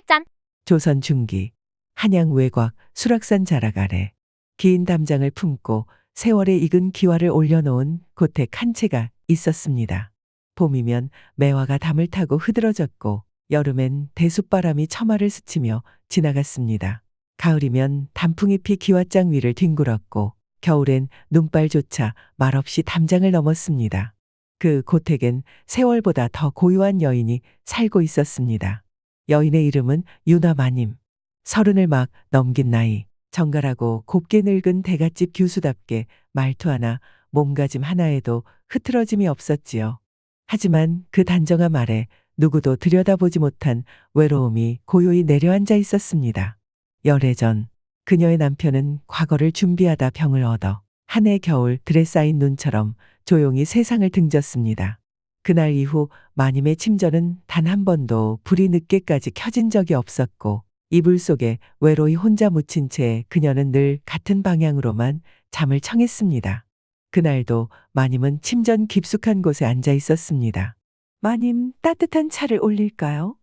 짠! 조선 중기 한양 외곽 수락산 자락 아래 긴 담장을 품고 세월에 익은 기와를 올려놓은 고택 한 채가 있었습니다. 봄이면 매화가 담을 타고 흐드러졌고 여름엔 대숲바람이 처마를 스치며 지나갔습니다. 가을이면 단풍잎이 기와장 위를 뒹굴었고 겨울엔 눈발조차 말없이 담장을 넘었습니다. 그 고택엔 세월보다 더 고요한 여인이 살고 있었습니다. 여인의 이름은 유나마님. 30을 막 넘긴 나이, 정갈하고 곱게 늙은 대갓집 교수답게 말투 하나, 몸가짐 하나에도 흐트러짐이 없었지요. 하지만 그 단정한 말에 누구도 들여다보지 못한 외로움이 고요히 내려앉아 있었습니다. 열해 전 그녀의 남편은 과거를 준비하다 병을 얻어 한 해 겨울 들에 쌓인 눈처럼 조용히 세상을 등졌습니다. 그날 이후 마님의 침전은 단 한 번도 불이 늦게까지 켜진 적이 없었고 이불 속에 외로이 혼자 묻힌 채 그녀는 늘 같은 방향으로만 잠을 청했습니다. 그날도 마님은 침전 깊숙한 곳에 앉아 있었습니다. 마님, 따뜻한 차를 올릴까요?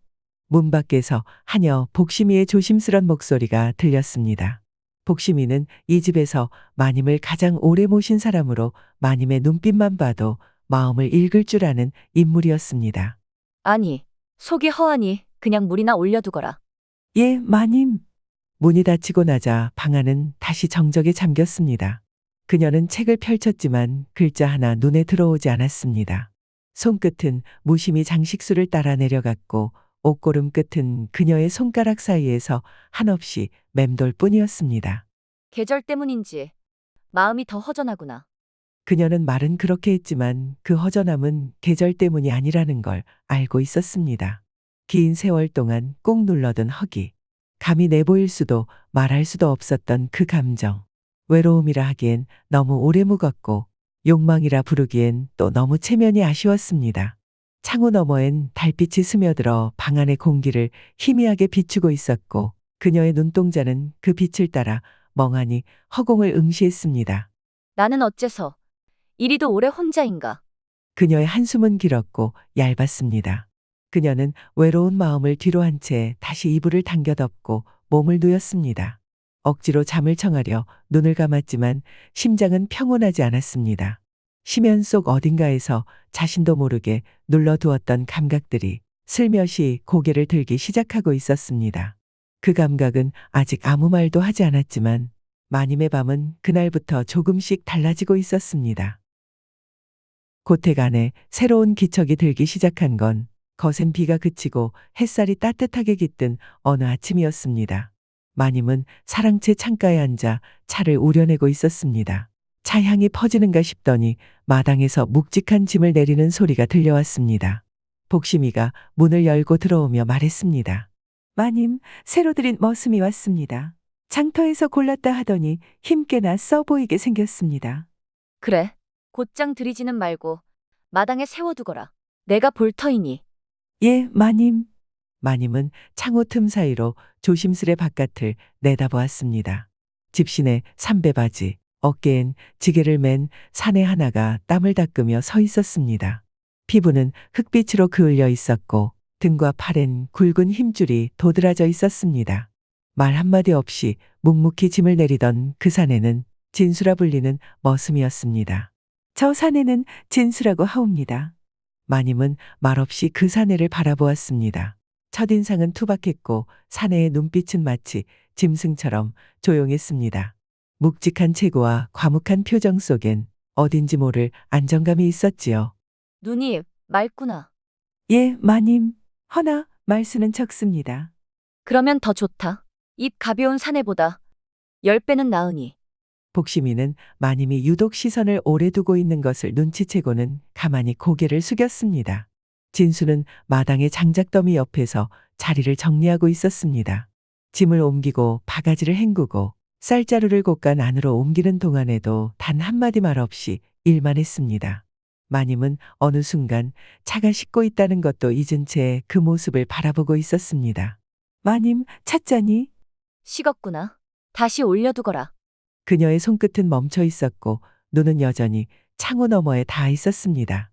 문 밖에서 하녀 복심이의 조심스런 목소리가 들렸습니다. 복심이는 이 집에서 마님을 가장 오래 모신 사람으로 마님의 눈빛만 봐도 마음을 읽을 줄 아는 인물이었습니다. 아니, 속이 허하니 그냥 물이나 올려두거라. 예, 마님. 문이 닫히고 나자 방 안은 다시 정적에 잠겼습니다. 그녀는 책을 펼쳤지만 글자 하나 눈에 들어오지 않았습니다. 손끝은 무심히 장식술을 따라 내려갔고 옷고름 끝은 그녀의 손가락 사이에서 한없이 맴돌 뿐이었습니다. 계절 때문인지 마음이 더 허전하구나. 그녀는 말은 그렇게 했지만 그 허전함은 계절 때문이 아니라는 걸 알고 있었습니다. 긴 세월 동안 꾹 눌러둔 허기, 감히 내보일 수도 말할 수도 없었던 그 감정. 외로움이라 하기엔 너무 오래 묵었고 욕망이라 부르기엔 또 너무 체면이 아쉬웠습니다. 창호 너머엔 달빛이 스며들어 방 안의 공기를 희미하게 비추고 있었고 그녀의 눈동자는 그 빛을 따라 멍하니 허공을 응시했습니다. 나는 어째서 이리도 오래 혼자인가? 그녀의 한숨은 길었고 얇았습니다. 그녀는 외로운 마음을 뒤로 한 채 다시 이불을 당겨 덮고 몸을 누였습니다. 억지로 잠을 청하려 눈을 감았지만 심장은 평온하지 않았습니다. 심연 속 어딘가에서 자신도 모르게 눌러두었던 감각들이 슬며시 고개를 들기 시작하고 있었습니다. 그 감각은 아직 아무 말도 하지 않았지만 마님의 밤은 그날부터 조금씩 달라지고 있었습니다. 고택 안에 새로운 기척이 들기 시작한 건 거센 비가 그치고 햇살이 따뜻하게 깃든 어느 아침이었습니다. 마님은 사랑채 창가에 앉아 차를 우려내고 있었습니다. 차 향이 퍼지는가 싶더니 마당에서 묵직한 짐을 내리는 소리가 들려왔습니다. 복심이가 문을 열고 들어오며 말했습니다. 마님, 새로 들인 머슴이 왔습니다. 장터에서 골랐다 하더니 힘께나 써 보이게 생겼습니다. 그래, 곧장 들이지는 말고 마당에 세워두거라. 내가 볼 터이니. 예, 마님. 마님은 창호 틈 사이로 조심스레 바깥을 내다보았습니다. 집신의 삼배바지, 어깨엔 지게를 맨 사내 하나가 땀을 닦으며 서 있었습니다. 피부는 흑빛으로 그을려 있었고 등과 팔엔 굵은 힘줄이 도드라져 있었습니다. 말 한마디 없이 묵묵히 짐을 내리던 그 사내는 진수라 불리는 머슴이었습니다. 저 사내는 진수라고 하옵니다. 마님은 말없이 그 사내를 바라보았습니다. 첫인상은 투박했고 사내의 눈빛은 마치 짐승처럼 조용했습니다. 묵직한 체구와 과묵한 표정 속엔 어딘지 모를 안정감이 있었지요. 눈이 맑구나. 예, 마님. 허나 말수는 적습니다. 그러면 더 좋다. 입 가벼운 사내보다 10배는 나으니. 복심이는 마님이 유독 시선을 오래 두고 있는 것을 눈치채고는 가만히 고개를 숙였습니다. 진수는 마당의 장작더미 옆에서 자리를 정리하고 있었습니다. 짐을 옮기고 바가지를 헹구고 쌀자루를 곶간 안으로 옮기는 동안에도 단 한마디 말 없이 일만 했습니다. 마님은 어느 순간 차가 싣고 있다는 것도 잊은 채 그 모습을 바라보고 있었습니다. 마님, 찻잔이? 식었구나. 다시 올려두거라. 그녀의 손끝은 멈춰 있었고 눈은 여전히 창호 너머에 닿아 있었습니다.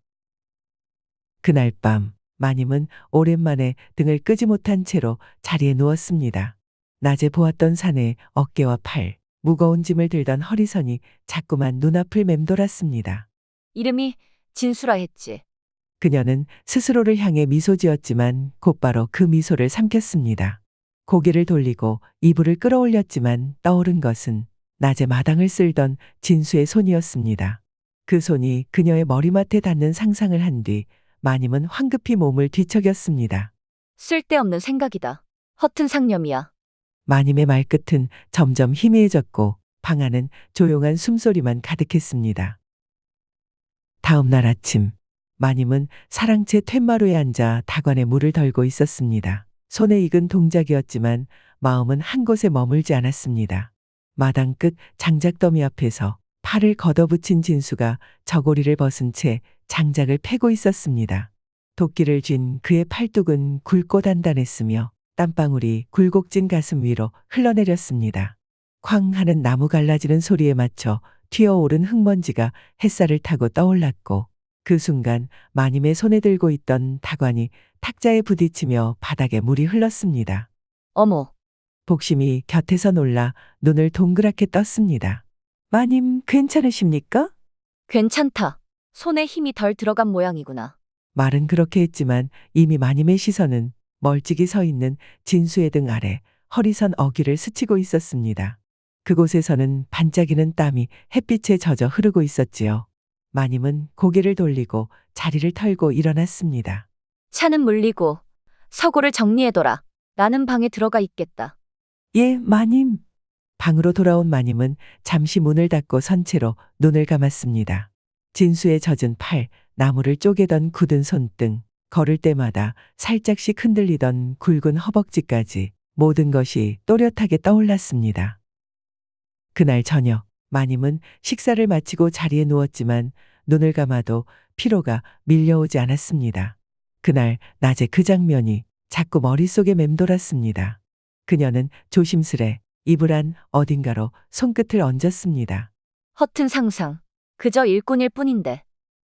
그날 밤 마님은 오랜만에 등을 끄지 못한 채로 자리에 누웠습니다. 낮에 보았던 산의 어깨와 팔, 무거운 짐을 들던 허리선이 자꾸만 눈앞을 맴돌았습니다. 이름이 진수라 했지. 그녀는 스스로를 향해 미소 지었지만 곧바로 그 미소를 삼켰습니다. 고개를 돌리고 이불을 끌어올렸지만 떠오른 것은 낮에 마당을 쓸던 진수의 손이었습니다. 그 손이 그녀의 머리맡에 닿는 상상을 한 뒤 마님은 황급히 몸을 뒤척였습니다. 쓸데없는 생각이다. 허튼 상념이야. 마님의 말끝은 점점 희미해졌고 방 안은 조용한 숨소리만 가득했습니다. 다음 날 아침 마님은 사랑채 툇마루에 앉아 다관에 물을 덜고 있었습니다. 손에 익은 동작이었지만 마음은 한 곳에 머물지 않았습니다. 마당 끝 장작더미 앞에서 팔을 걷어붙인 진수가 저고리를 벗은 채 장작을 패고 있었습니다. 도끼를 쥔 그의 팔뚝은 굵고 단단했으며 땀방울이 굴곡진 가슴 위로 흘러내렸습니다. 쾅 하는 나무 갈라지는 소리에 맞춰 튀어오른 흙먼지가 햇살을 타고 떠올랐고 그 순간 마님의 손에 들고 있던 다관이 탁자에 부딪히며 바닥에 물이 흘렀습니다. 어머, 복심이 곁에서 놀라 눈을 동그랗게 떴습니다. 마님 괜찮으십니까? 괜찮다. 손에 힘이 덜 들어간 모양이구나. 말은 그렇게 했지만 이미 마님의 시선은 멀찍이 서 있는 진수의 등 아래 허리선 어귀를 스치고 있었습니다. 그곳에서는 반짝이는 땀이 햇빛에 젖어 흐르고 있었지요. 마님은 고개를 돌리고 자리를 털고 일어났습니다. 차는 물리고 서고를 정리해둬라. 나는 방에 들어가 있겠다. 예, 마님. 방으로 돌아온 마님은 잠시 문을 닫고 선 채로 눈을 감았습니다. 진수의 젖은 팔, 나무를 쪼개던 굳은 손등, 걸을 때마다 살짝씩 흔들리던 굵은 허벅지까지 모든 것이 또렷하게 떠올랐습니다. 그날 저녁 마님은 식사를 마치고 자리에 누웠지만 눈을 감아도 피로가 밀려오지 않았습니다. 그날 낮에 그 장면이 자꾸 머릿속에 맴돌았습니다. 그녀는 조심스레 이불 안 어딘가로 손끝을 얹었습니다. 허튼 상상. 그저 일꾼일 뿐인데.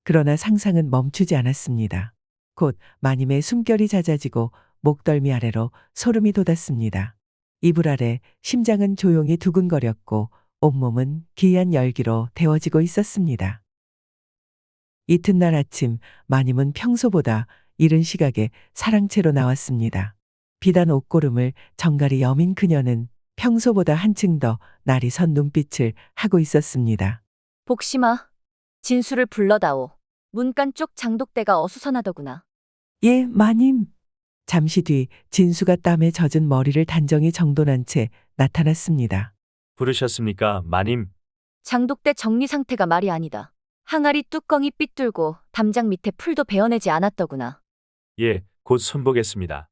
그러나 상상은 멈추지 않았습니다. 곧 마님의 숨결이 잦아지고 목덜미 아래로 소름이 돋았습니다. 이불 아래 심장은 조용히 두근거렸고 온몸은 기이한 열기로 데워지고 있었습니다. 이튿날 아침 마님은 평소보다 이른 시각에 사랑채로 나왔습니다. 비단 옷고름을 정갈이 여민 그녀는 평소보다 한층 더 날이 선 눈빛을 하고 있었습니다. 복심아, 진수를 불러다오. 문간 쪽 장독대가 어수선하더구나. 예, 마님. 잠시 뒤 진수가 땀에 젖은 머리를 단정히 정돈한 채 나타났습니다. 부르셨습니까, 마님? 장독대 정리 상태가 말이 아니다. 항아리 뚜껑이 삐뚤고 담장 밑에 풀도 베어내지 않았더구나. 예, 곧 손보겠습니다.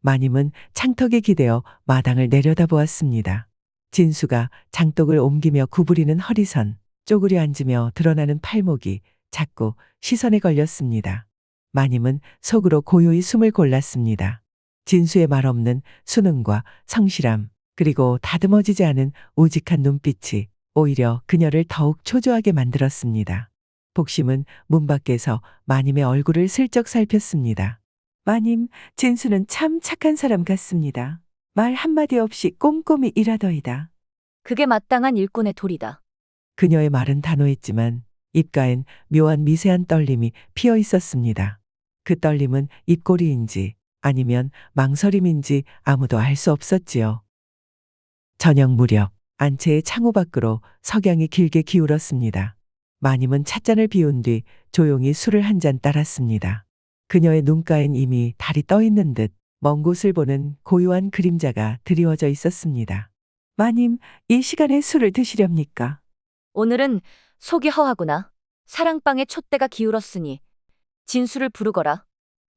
마님은 창턱에 기대어 마당을 내려다보았습니다. 진수가 장독을 옮기며 구부리는 허리선, 쪼그려 앉으며 드러나는 팔목이 자꾸 시선에 걸렸습니다. 마님은 속으로 고요히 숨을 골랐습니다. 진수의 말없는 수능과 성실함, 그리고 다듬어지지 않은 우직한 눈빛이 오히려 그녀를 더욱 초조하게 만들었습니다. 복심은 문 밖에서 마님의 얼굴을 슬쩍 살폈습니다. 마님, 진수는 참 착한 사람 같습니다. 말 한마디 없이 꼼꼼히 일하더이다. 그게 마땅한 일꾼의 도리다. 그녀의 말은 단호했지만 입가엔 묘한 미세한 떨림이 피어 있었습니다. 그 떨림은 입꼬리인지 아니면 망설임인지 아무도 알 수 없었지요. 저녁 무렵 안채의 창호 밖으로 석양이 길게 기울었습니다. 마님은 찻잔을 비운 뒤 조용히 술을 한 잔 따랐습니다. 그녀의 눈가엔 이미 달이 떠 있는 듯 먼 곳을 보는 고요한 그림자가 드리워져 있었습니다. 마님, 이 시간에 술을 드시렵니까? 오늘은 속이 허하구나. 사랑방에 촛대가 기울었으니 진수를 부르거라.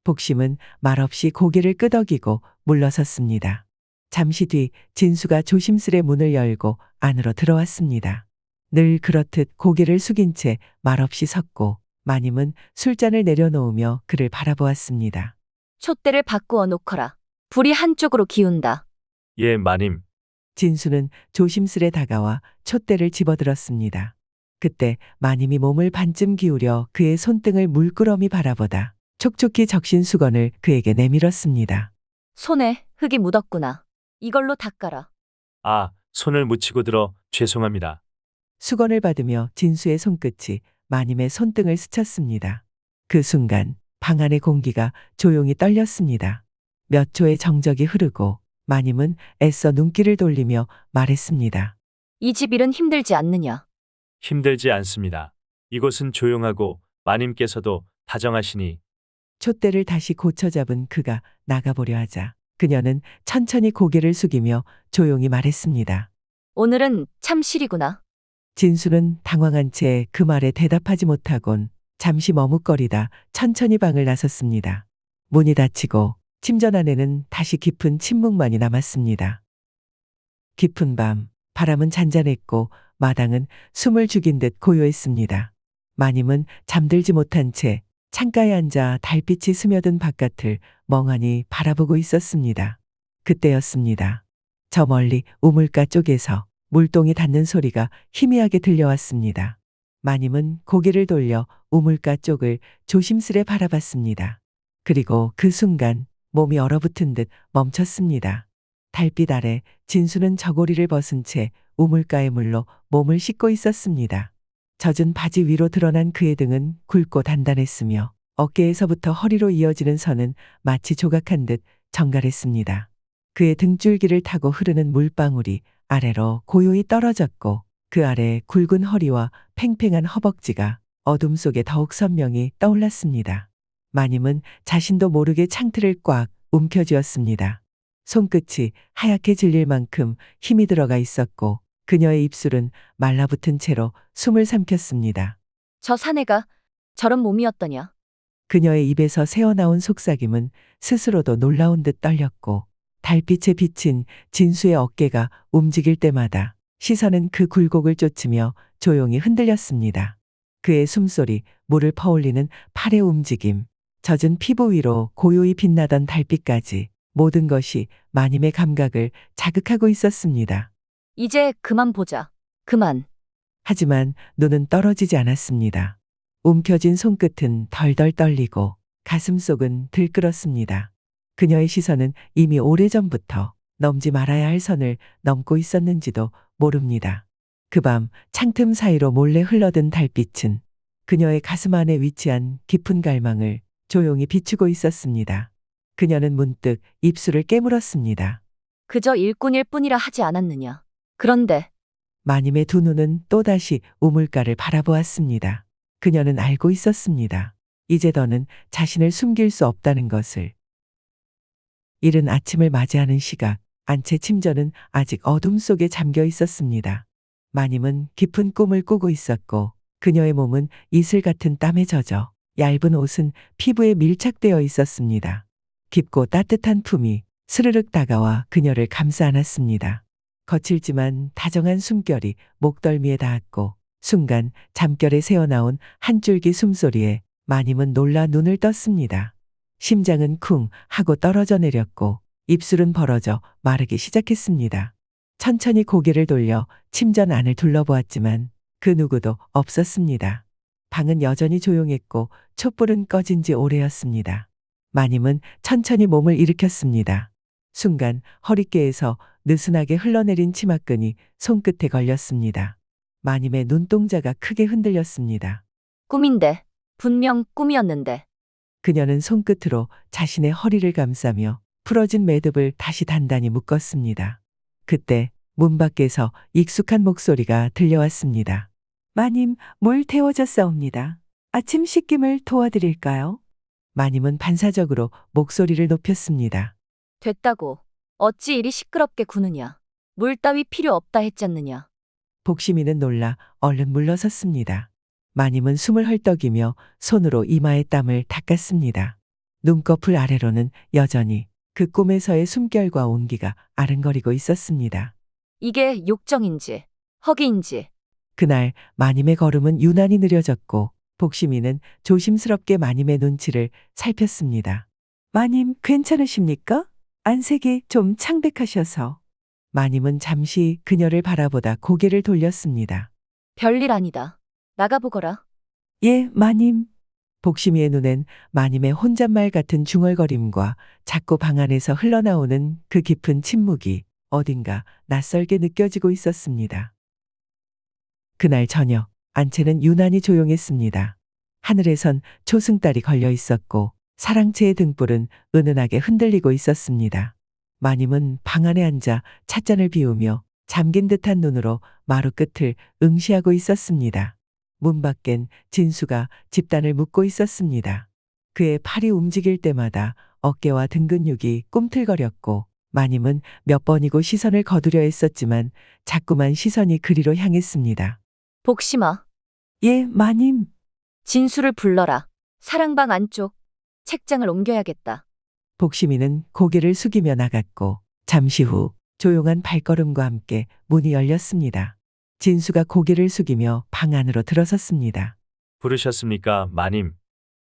복심은 말없이 고개를 끄덕이고 물러섰습니다. 잠시 뒤 진수가 조심스레 문을 열고 안으로 들어왔습니다. 늘 그렇듯 고개를 숙인 채 말없이 섰고 마님은 술잔을 내려놓으며 그를 바라보았습니다. 촛대를 바꾸어 놓거라. 불이 한쪽으로 기운다. 예, 마님. 진수는 조심스레 다가와 촛대를 집어들었습니다. 그때 마님이 몸을 반쯤 기울여 그의 손등을 물끄러미 바라보다 촉촉히 적신 수건을 그에게 내밀었습니다. 손에 흙이 묻었구나. 이걸로 닦아라. 아, 손을 묻히고 들어 죄송합니다. 수건을 받으며 진수의 손끝이 마님의 손등을 스쳤습니다. 그 순간 방 안의 공기가 조용히 떨렸습니다. 몇 초의 정적이 흐르고 마님은 애써 눈길을 돌리며 말했습니다. 이 집 일은 힘들지 않느냐. 힘들지 않습니다. 이곳은 조용하고 마님께서도 다정하시니 촛대를 다시 고쳐잡은 그가 나가보려 하자 그녀는 천천히 고개를 숙이며 조용히 말했습니다. 오늘은 참 실이구나. 진수는 당황한 채 그 말에 대답하지 못하곤 잠시 머뭇거리다 천천히 방을 나섰습니다. 문이 닫히고 침전 안에는 다시 깊은 침묵만이 남았습니다. 깊은 밤, 바람은 잔잔했고 마당은 숨을 죽인 듯 고요했습니다. 마님은 잠들지 못한 채 창가에 앉아 달빛이 스며든 바깥을 멍하니 바라보고 있었습니다. 그때였습니다. 저 멀리 우물가 쪽에서 물동이 닿는 소리가 희미하게 들려왔습니다. 마님은 고개를 돌려 우물가 쪽을 조심스레 바라봤습니다. 그리고 그 순간 몸이 얼어붙은 듯 멈췄습니다. 달빛 아래 진수는 저고리를 벗은 채 우물가의 물로 몸을 씻고 있었습니다. 젖은 바지 위로 드러난 그의 등은 굵고 단단했으며 어깨에서부터 허리로 이어지는 선은 마치 조각한 듯 정갈했습니다. 그의 등줄기를 타고 흐르는 물방울이 아래로 고요히 떨어졌고 그 아래 굵은 허리와 팽팽한 허벅지가 어둠 속에 더욱 선명히 떠올랐습니다. 마님은 자신도 모르게 창틀을 꽉 움켜쥐었습니다. 손끝이 하얗게 질릴 만큼 힘이 들어가 있었고 그녀의 입술은 말라붙은 채로 숨을 삼켰습니다. 저 사내가 저런 몸이었더냐. 그녀의 입에서 새어나온 속삭임은 스스로도 놀라운 듯 떨렸고 달빛에 비친 진수의 어깨가 움직일 때마다 시선은 그 굴곡을 쫓으며 조용히 흔들렸습니다. 그의 숨소리, 물을 퍼올리는 팔의 움직임, 젖은 피부 위로 고요히 빛나던 달빛까지 모든 것이 마님의 감각을 자극하고 있었습니다. 이제 그만 보자. 그만. 하지만 눈은 떨어지지 않았습니다. 움켜쥔 손끝은 덜덜 떨리고 가슴속은 들끓었습니다. 그녀의 시선은 이미 오래전부터 넘지 말아야 할 선을 넘고 있었는지도 모릅니다. 그 밤 창틈 사이로 몰래 흘러든 달빛은 그녀의 가슴 안에 위치한 깊은 갈망을 조용히 비추고 있었습니다. 그녀는 문득 입술을 깨물었습니다. 그저 일꾼일 뿐이라 하지 않았느냐. 그런데 마님의 두 눈은 또다시 우물가를 바라보았습니다. 그녀는 알고 있었습니다. 이제 더는 자신을 숨길 수 없다는 것을. 이른 아침을 맞이하는 시각, 안채 침전은 아직 어둠 속에 잠겨 있었습니다. 마님은 깊은 꿈을 꾸고 있었고 그녀의 몸은 이슬 같은 땀에 젖어 얇은 옷은 피부에 밀착되어 있었습니다. 깊고 따뜻한 품이 스르륵 다가와 그녀를 감싸 안았습니다. 거칠지만 다정한 숨결이 목덜미에 닿았고 순간 잠결에 새어나온 한 줄기 숨소리에 마님은 놀라 눈을 떴습니다. 심장은 쿵 하고 떨어져 내렸고 입술은 벌어져 마르기 시작했습니다. 천천히 고개를 돌려 침전 안을 둘러보았지만 그 누구도 없었습니다. 방은 여전히 조용했고 촛불은 꺼진 지 오래였습니다. 마님은 천천히 몸을 일으켰습니다. 순간 허리께에서 느슨하게 흘러내린 치마끈이 손끝에 걸렸습니다. 마님의 눈동자가 크게 흔들렸습니다. 꿈인데. 분명 꿈이었는데. 그녀는 손끝으로 자신의 허리를 감싸며 풀어진 매듭을 다시 단단히 묶었습니다. 그때 문 밖에서 익숙한 목소리가 들려왔습니다. 마님, 물 태워졌사옵니다. 아침 씻김을 도와드릴까요? 마님은 반사적으로 목소리를 높였습니다. 됐다고. 어찌 이리 시끄럽게 구느냐. 물 따위 필요 없다 했잖느냐. 복심이는 놀라 얼른 물러섰습니다. 마님은 숨을 헐떡이며 손으로 이마의 땀을 닦았습니다. 눈꺼풀 아래로는 여전히 그 꿈에서의 숨결과 온기가 아른거리고 있었습니다. 이게 욕정인지 허기인지. 그날 마님의 걸음은 유난히 느려졌고 복심이는 조심스럽게 마님의 눈치를 살폈습니다. 마님 괜찮으십니까? 안색이 좀 창백하셔서. 마님은 잠시 그녀를 바라보다 고개를 돌렸습니다. 별일 아니다. 나가보거라. 예, 마님. 복심이의 눈엔 마님의 혼잣말 같은 중얼거림과 자꾸 방 안에서 흘러나오는 그 깊은 침묵이 어딘가 낯설게 느껴지고 있었습니다. 그날 저녁, 안채는 유난히 조용했습니다. 하늘에선 초승달이 걸려 있었고 사랑채의 등불은 은은하게 흔들리고 있었습니다. 마님은 방 안에 앉아 찻잔을 비우며 잠긴 듯한 눈으로 마루 끝을 응시하고 있었습니다. 문 밖엔 진수가 집단을 묶고 있었습니다. 그의 팔이 움직일 때마다 어깨와 등 근육이 꿈틀거렸고 마님은 몇 번이고 시선을 거두려 했었지만 자꾸만 시선이 그리로 향했습니다. 복심아, 예, 마님. 진수를 불러라. 사랑방 안쪽 책장을 옮겨야겠다. 복심이는 고개를 숙이며 나갔고 잠시 후 조용한 발걸음과 함께 문이 열렸습니다. 진수가 고개를 숙이며 방 안으로 들어섰습니다. 부르셨습니까, 마님?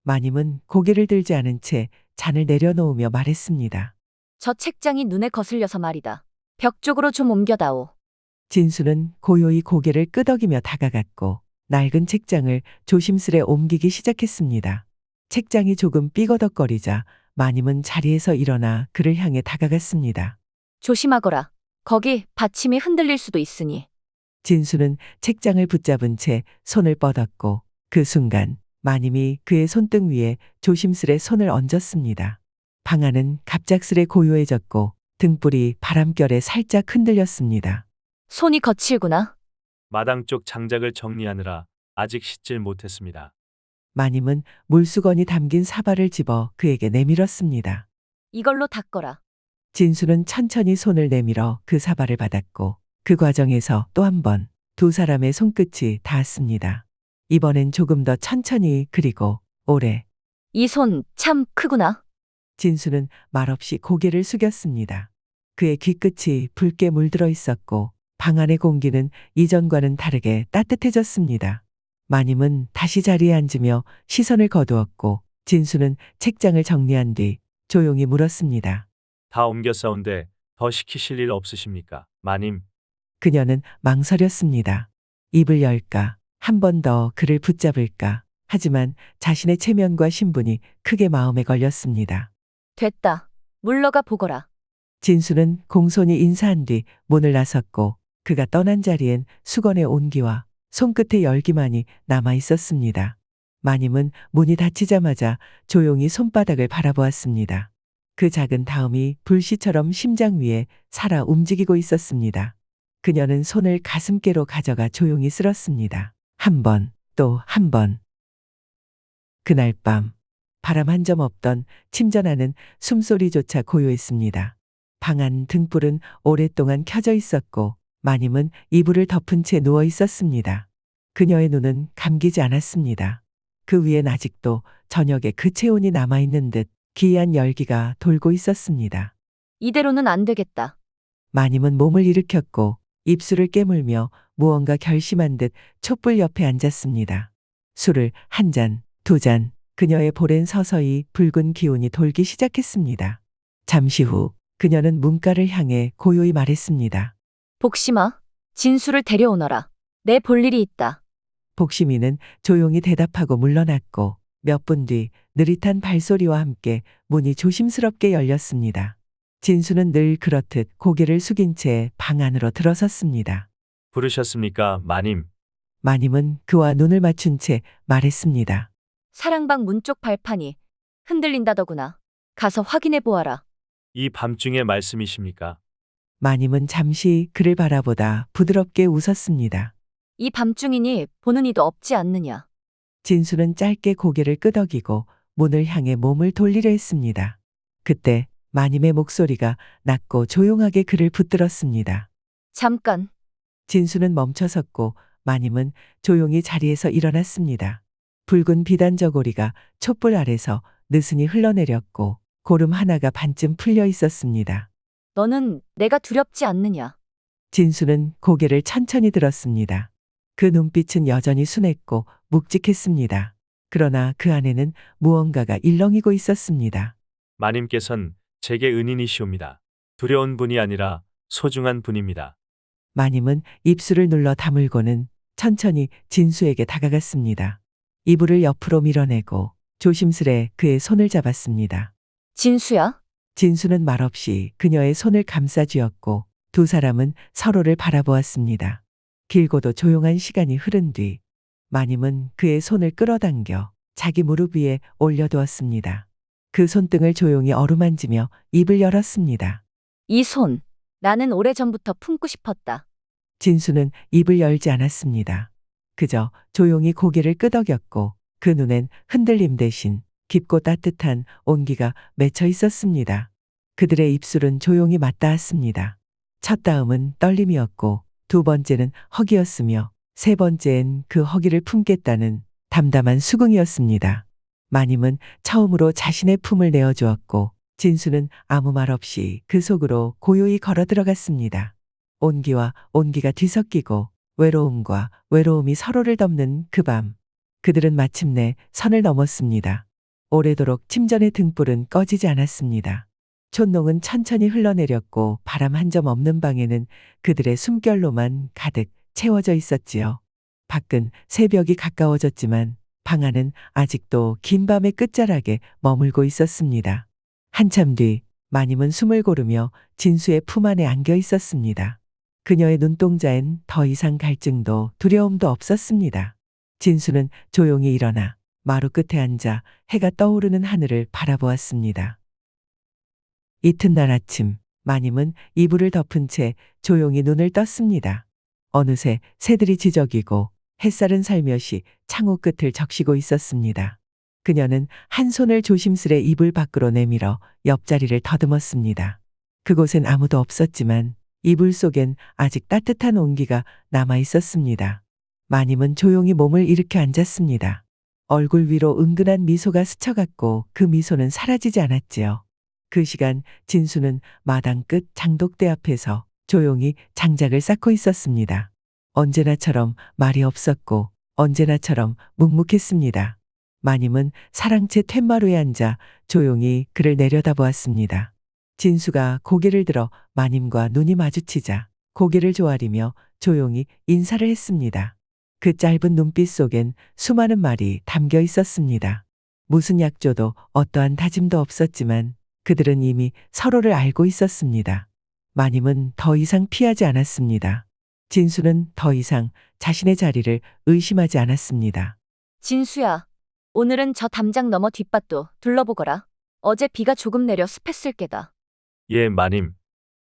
마님은 고개를 들지 않은 채 잔을 내려놓으며 말했습니다. 저 책장이 눈에 거슬려서 말이다. 벽 쪽으로 좀 옮겨다오. 진수는 고요히 고개를 끄덕이며 다가갔고 낡은 책장을 조심스레 옮기기 시작했습니다. 책장이 조금 삐거덕거리자 마님은 자리에서 일어나 그를 향해 다가갔습니다. 조심하거라. 거기 받침이 흔들릴 수도 있으니. 진수는 책장을 붙잡은 채 손을 뻗었고 그 순간 마님이 그의 손등 위에 조심스레 손을 얹었습니다. 방 안은 갑작스레 고요해졌고 등불이 바람결에 살짝 흔들렸습니다. 손이 거칠구나. 마당 쪽 장작을 정리하느라 아직 씻질 못했습니다. 마님은 물수건이 담긴 사발을 집어 그에게 내밀었습니다. 이걸로 닦거라. 진수는 천천히 손을 내밀어 그 사발을 받았고 그 과정에서 또 한 번 두 사람의 손끝이 닿았습니다. 이번엔 조금 더 천천히 그리고 오래. 이 손 참 크구나. 진수는 말없이 고개를 숙였습니다. 그의 귀끝이 붉게 물들어 있었고 방 안의 공기는 이전과는 다르게 따뜻해졌습니다. 마님은 다시 자리에 앉으며 시선을 거두었고 진수는 책장을 정리한 뒤 조용히 물었습니다. 다 옮겨 싸운데 더 시키실 일 없으십니까, 마님? 그녀는 망설였습니다. 입을 열까, 한 번 더 그를 붙잡을까. 하지만 자신의 체면과 신분이 크게 마음에 걸렸습니다. 됐다. 물러가 보거라. 진수는 공손히 인사한 뒤 문을 나섰고 그가 떠난 자리엔 수건의 온기와 손끝의 열기만이 남아 있었습니다. 마님은 문이 닫히자마자 조용히 손바닥을 바라보았습니다. 그 작은 다음이 불씨처럼 심장 위에 살아 움직이고 있었습니다. 그녀는 손을 가슴께로 가져가 조용히 쓸었습니다. 한 번, 또 한 번. 그날 밤, 바람 한 점 없던 침전하는 숨소리조차 고요했습니다. 방 안 등불은 오랫동안 켜져 있었고 마님은 이불을 덮은 채 누워 있었습니다. 그녀의 눈은 감기지 않았습니다. 그 위엔 아직도 저녁의 그 체온이 남아있는 듯 기이한 열기가 돌고 있었습니다. 이대로는 안 되겠다. 마님은 몸을 일으켰고 입술을 깨물며 무언가 결심한 듯 촛불 옆에 앉았습니다. 술을 한 잔, 두 잔, 그녀의 볼엔 서서히 붉은 기운이 돌기 시작했습니다. 잠시 후 그녀는 문가를 향해 고요히 말했습니다. 복심아, 진수를 데려오너라. 내 볼 일이 있다. 복심이는 조용히 대답하고 물러났고 몇 분 뒤 느릿한 발소리와 함께 문이 조심스럽게 열렸습니다. 진수는 늘 그렇듯 고개를 숙인 채 방 안으로 들어섰습니다. 부르셨습니까, 마님? 마님은 그와 눈을 맞춘 채 말했습니다. 사랑방 문 쪽 발판이 흔들린다더구나. 가서 확인해 보아라. 이 밤중에 말씀이십니까? 마님은 잠시 그를 바라보다 부드럽게 웃었습니다. 이 밤중이니 보는 이도 없지 않느냐. 진수는 짧게 고개를 끄덕이고 문을 향해 몸을 돌리려 했습니다. 그때 마님의 목소리가 낮고 조용하게 그를 붙들었습니다. 잠깐. 진수는 멈춰섰고 마님은 조용히 자리에서 일어났습니다. 붉은 비단 저고리가 촛불 아래서 느슨히 흘러내렸고 고름 하나가 반쯤 풀려 있었습니다. 너는 내가 두렵지 않느냐. 진수는 고개를 천천히 들었습니다. 그 눈빛은 여전히 순했고 묵직했습니다. 그러나 그 안에는 무언가가 일렁이고 있었습니다. 마님께선 제게 은인이시옵니다. 두려운 분이 아니라 소중한 분입니다. 마님은 입술을 눌러 다물고는 천천히 진수에게 다가갔습니다. 이불을 옆으로 밀어내고 조심스레 그의 손을 잡았습니다. 진수야? 진수는 말없이 그녀의 손을 감싸 쥐었고 두 사람은 서로를 바라보았습니다. 길고도 조용한 시간이 흐른 뒤 마님은 그의 손을 끌어당겨 자기 무릎 위에 올려두었습니다. 그 손등을 조용히 어루만지며 입을 열었습니다. 이 손. 나는 오래전부터 품고 싶었다. 진수는 입을 열지 않았습니다. 그저 조용히 고개를 끄덕였고 그 눈엔 흔들림 대신 깊고 따뜻한 온기가 맺혀 있었습니다. 그들의 입술은 조용히 맞닿았습니다. 첫 다음은 떨림이었고 두 번째는 허기였으며 세 번째엔 그 허기를 품겠다는 담담한 수긍이었습니다. 마님은 처음으로 자신의 품을 내어주었고 진수는 아무 말 없이 그 속으로 고요히 걸어 들어갔습니다. 온기와 온기가 뒤섞이고 외로움과 외로움이 서로를 덮는 그 밤. 그들은 마침내 선을 넘었습니다. 오래도록 침전의 등불은 꺼지지 않았습니다. 촛농은 천천히 흘러내렸고 바람 한 점 없는 방에는 그들의 숨결로만 가득 채워져 있었지요. 밖은 새벽이 가까워졌지만 방 안은 아직도 긴 밤의 끝자락에 머물고 있었습니다. 한참 뒤 마님은 숨을 고르며 진수의 품 안에 안겨 있었습니다. 그녀의 눈동자엔 더 이상 갈증도 두려움도 없었습니다. 진수는 조용히 일어나 마루 끝에 앉아 해가 떠오르는 하늘을 바라보았습니다. 이튿날 아침 마님은 이불을 덮은 채 조용히 눈을 떴습니다. 어느새 새들이 지저귀고 햇살은 살며시 창호 끝을 적시고 있었습니다. 그녀는 한 손을 조심스레 이불 밖으로 내밀어 옆자리를 더듬었습니다. 그곳엔 아무도 없었지만 이불 속엔 아직 따뜻한 온기가 남아 있었습니다. 마님은 조용히 몸을 일으켜 앉았습니다. 얼굴 위로 은근한 미소가 스쳐갔고 그 미소는 사라지지 않았지요. 그 시간 진수는 마당 끝 장독대 앞에서 조용히 장작을 쌓고 있었습니다. 언제나처럼 말이 없었고 언제나처럼 묵묵했습니다. 마님은 사랑채 툇마루에 앉아 조용히 그를 내려다보았습니다. 진수가 고개를 들어 마님과 눈이 마주치자 고개를 조아리며 조용히 인사를 했습니다. 그 짧은 눈빛 속엔 수많은 말이 담겨 있었습니다. 무슨 약조도 어떠한 다짐도 없었지만 그들은 이미 서로를 알고 있었습니다. 마님은 더 이상 피하지 않았습니다. 진수는 더 이상 자신의 자리를 의심하지 않았습니다. 진수야. 오늘은 저 담장 너머 뒷밭도 둘러보거라. 어제 비가 조금 내려 습했을 게다. 예, 마님.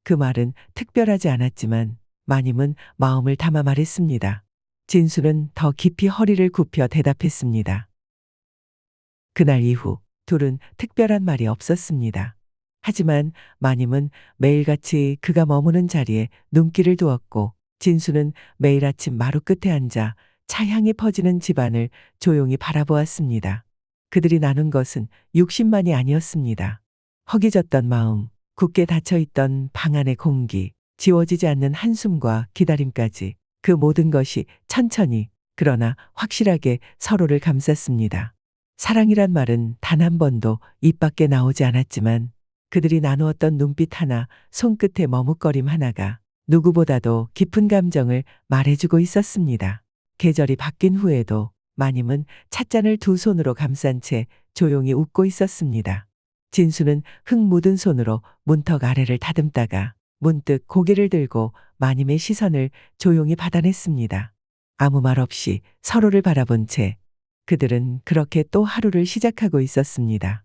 그 말은 특별하지 않았지만 마님은 마음을 담아 말했습니다. 진수는 더 깊이 허리를 굽혀 대답했습니다. 그날 이후 둘은 특별한 말이 없었습니다. 하지만 마님은 매일같이 그가 머무는 자리에 눈길을 두었고 진수는 매일 아침 마루 끝에 앉아 차향이 퍼지는 집안을 조용히 바라보았습니다. 그들이 나눈 것은 욕심만이 아니었습니다. 허기졌던 마음, 굳게 닫혀있던 방 안의 공기, 지워지지 않는 한숨과 기다림까지 그 모든 것이 천천히 그러나 확실하게 서로를 감쌌습니다. 사랑이란 말은 단 한 번도 입 밖에 나오지 않았지만 그들이 나누었던 눈빛 하나, 손끝의 머뭇거림 하나가 누구보다도 깊은 감정을 말해주고 있었습니다. 계절이 바뀐 후에도 마님은 찻잔을 두 손으로 감싼 채 조용히 웃고 있었습니다. 진수는 흙 묻은 손으로 문턱 아래를 다듬다가 문득 고개를 들고 마님의 시선을 조용히 받아냈습니다. 아무 말 없이 서로를 바라본 채 그들은 그렇게 또 하루를 시작하고 있었습니다.